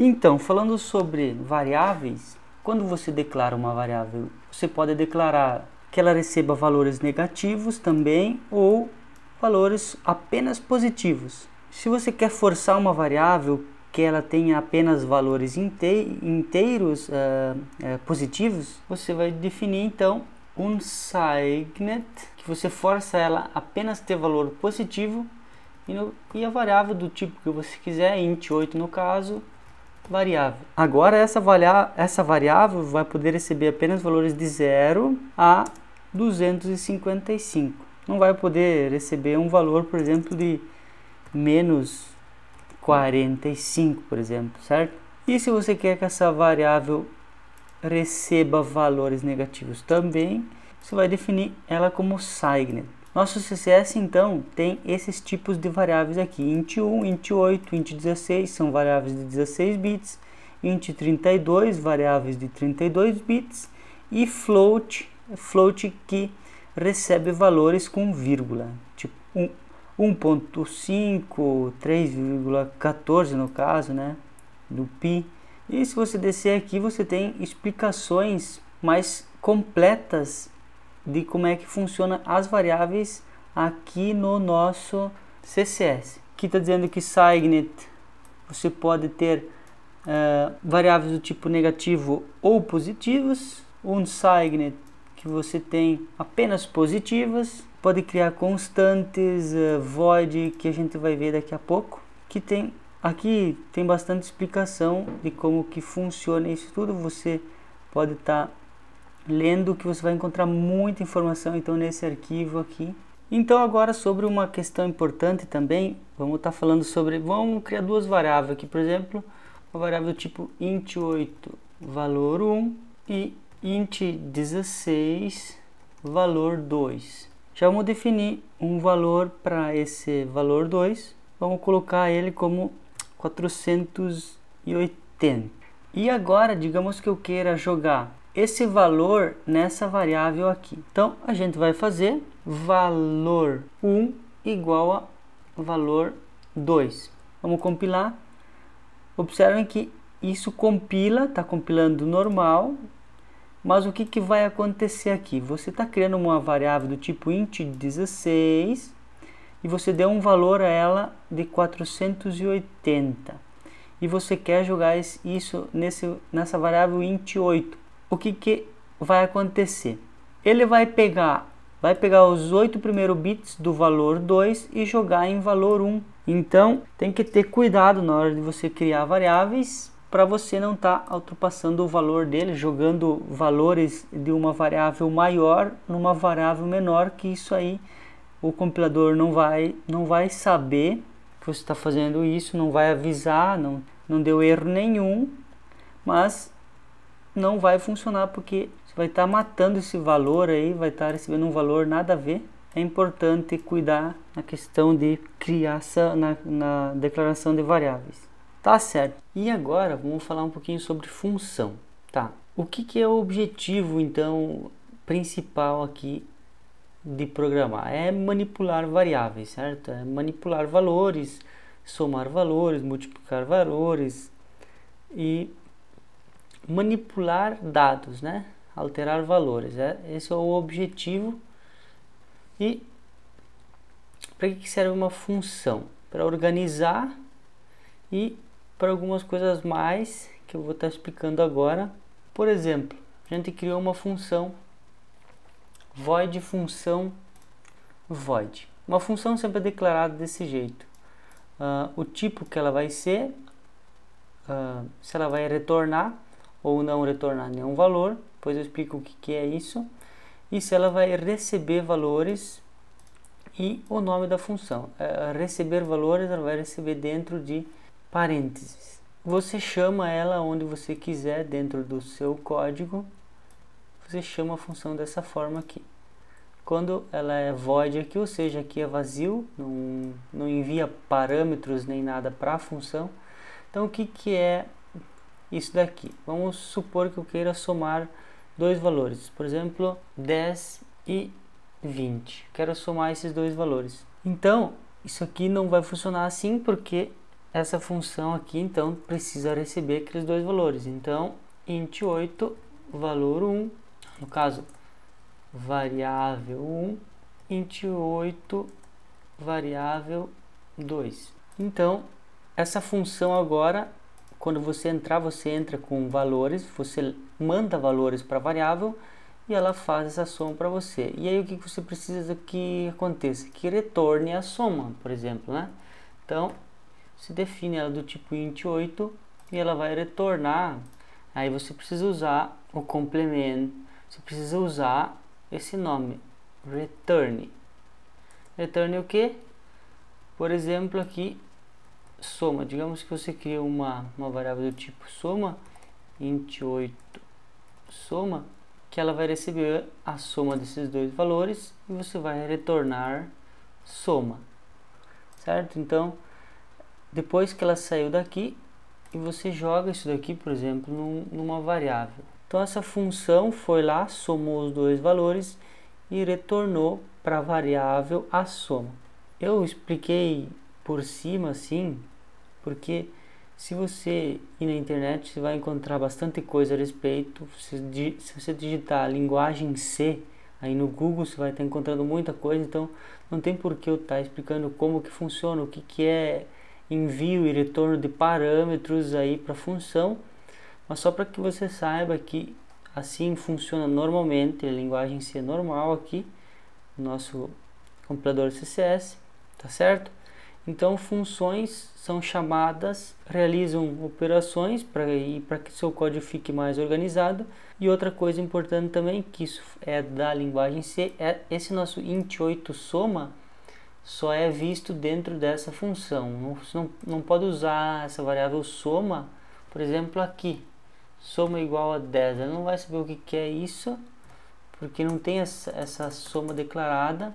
Então, falando sobre variáveis, quando você declara uma variável, você pode declarar que ela receba valores negativos também ou valores apenas positivos. Se você quer forçar uma variável que ela tenha apenas valores inteiros positivos, você vai definir então unsigned, que você força ela a apenas ter valor positivo e a variável do tipo que você quiser, int8 no caso, variável. Agora essa variável vai poder receber apenas valores de 0 a 255. Não vai poder receber um valor, por exemplo, de menos 45, por exemplo, certo? E se você quer que essa variável receba valores negativos também, você vai definir ela como signed. Nosso CSS então tem esses tipos de variáveis aqui: int1, int8, int16 são variáveis de 16 bits, int32 variáveis de 32 bits e float que recebe valores com vírgula, tipo 1.5, 3,14 no caso, né, do pi. E se você descer aqui, você tem explicações mais completas de como é que funciona as variáveis aqui no nosso CSS. Aqui está dizendo que signed você pode ter variáveis do tipo negativo ou positivos, unsigned que você tem apenas positivas, pode criar constantes, void, que a gente vai ver daqui a pouco, que tem aqui tem bastante explicação de como que funciona isso tudo. Você pode estar lendo, que você vai encontrar muita informação então nesse arquivo aqui. Então agora sobre uma questão importante também, vamos estar falando sobre, vamos criar duas variáveis aqui, por exemplo, uma variável do tipo int8 valor 1 e int16 valor 2. Já vamos definir um valor para esse valor 2, vamos colocar ele como 480. E agora, digamos que eu queira jogar esse valor nessa variável aqui. Então, a gente vai fazer valor 1 igual a valor 2. Vamos compilar. Observem que isso compila, está compilando normal. Mas o que vai acontecer aqui? Você está criando uma variável do tipo int16 e você deu um valor a ela de 480. E você quer jogar isso nessa variável int8. O que vai acontecer? Ele vai pegar os 8 primeiros bits do valor 2 e jogar em valor 1. Então, tem que ter cuidado na hora de você criar variáveis, para você não estar ultrapassando o valor dele, jogando valores de uma variável maior numa variável menor, que isso aí o compilador não vai saber que você está fazendo isso, não vai avisar, não deu erro nenhum, mas não vai funcionar porque você vai estar matando esse valor aí, vai estar recebendo um valor nada a ver. É importante cuidar na questão de criar na declaração de variáveis. Tá certo. E agora vamos falar um pouquinho sobre função. Tá. O que é o objetivo então principal aqui de programar? É manipular variáveis, certo? É manipular valores, somar valores, multiplicar valores e manipular dados, né? Alterar valores. Esse é o objetivo. E para que serve uma função? Para organizar e para algumas coisas mais que eu vou estar explicando agora. Por exemplo, a gente criou uma função void função void. Uma função sempre é declarada desse jeito. O tipo que ela vai ser, se ela vai retornar ou não retornar nenhum valor, depois eu explico o que é isso, e se ela vai receber valores e o nome da função. Receber valores, ela vai receber dentro de parênteses. Você chama ela onde você quiser dentro do seu código. Você chama a função dessa forma aqui. Quando ela é void aqui, ou seja, aqui é vazio, não envia parâmetros nem nada para a função. Então o que é isso daqui? Vamos supor que eu queira somar dois valores, por exemplo 10 e 20. Quero somar esses dois valores. Então isso aqui não vai funcionar assim porque essa função aqui então precisa receber aqueles dois valores. Então, int8 valor 1, no caso, variável 1, int8 variável 2. Então, essa função agora, quando você entrar, você entra com valores, você manda valores para a variável e ela faz essa soma para você. E aí o que você precisa que aconteça? Que retorne a soma, por exemplo, né? Então, você define ela do tipo int8 e ela vai retornar. Aí você precisa usar o complemento, você precisa usar esse nome, return. Return o que? Por exemplo, aqui, soma. Digamos que você cria uma variável do tipo soma, int8 soma, que ela vai receber a soma desses dois valores e você vai retornar soma, certo? Então, depois que ela saiu daqui, e você joga isso daqui, por exemplo, numa variável. Então, essa função foi lá, somou os dois valores e retornou para a variável a soma. Eu expliquei por cima assim, porque se você ir na internet, você vai encontrar bastante coisa a respeito. Se você digitar linguagem C aí no Google, você vai estar encontrando muita coisa. Então, não tem por que eu estar explicando como que funciona, o que é envio e retorno de parâmetros aí para função, mas só para que você saiba que assim funciona normalmente a linguagem C normal aqui, nosso compilador CSS, tá certo? Então, funções são chamadas, realizam operações para que seu código fique mais organizado. E outra coisa importante também, que isso é da linguagem C, é esse nosso int8 soma só é visto dentro dessa função. Não pode usar essa variável soma, por exemplo, aqui, soma igual a 10. Ela não vai saber o que é isso, porque não tem essa soma declarada.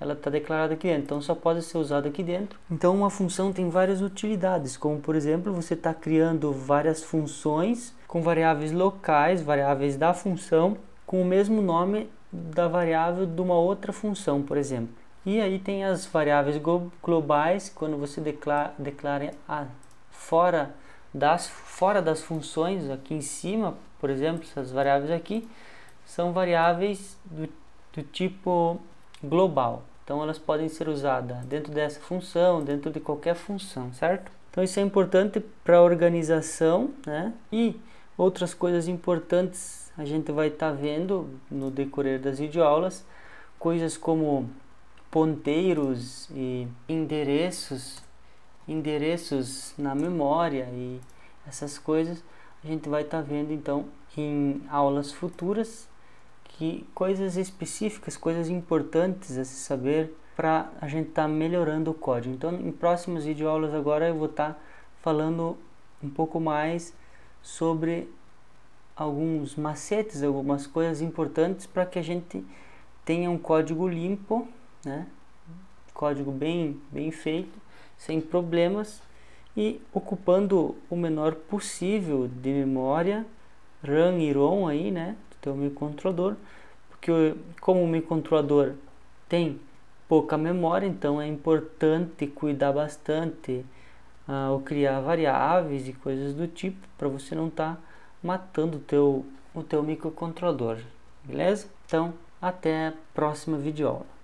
Ela está declarada aqui dentro, então só pode ser usada aqui dentro. Então uma função tem várias utilidades, como por exemplo, você está criando várias funções com variáveis locais, variáveis da função, com o mesmo nome da variável de uma outra função, por exemplo. E aí tem as variáveis globais, quando você declara fora das funções, aqui em cima, por exemplo, essas variáveis aqui, são variáveis do tipo global. Então elas podem ser usadas dentro dessa função, dentro de qualquer função, certo? Então isso é importante para a organização, né? E outras coisas importantes a gente vai estar vendo no decorrer das videoaulas, coisas como ponteiros e endereços na memória e essas coisas a gente vai estar vendo então em aulas futuras, que coisas específicas, coisas importantes a se saber para a gente estar melhorando o código. Então, em próximas videoaulas agora eu vou estar falando um pouco mais sobre alguns macetes, algumas coisas importantes para que a gente tenha um código limpo, né? Código bem feito, sem problemas e ocupando o menor possível de memória, RAM e ROM aí, né? Teu microcontrolador, porque como o microcontrolador tem pouca memória, então é importante cuidar bastante ao criar variáveis e coisas do tipo, para você não estar matando o teu microcontrolador, beleza? Então, até a próxima videoaula.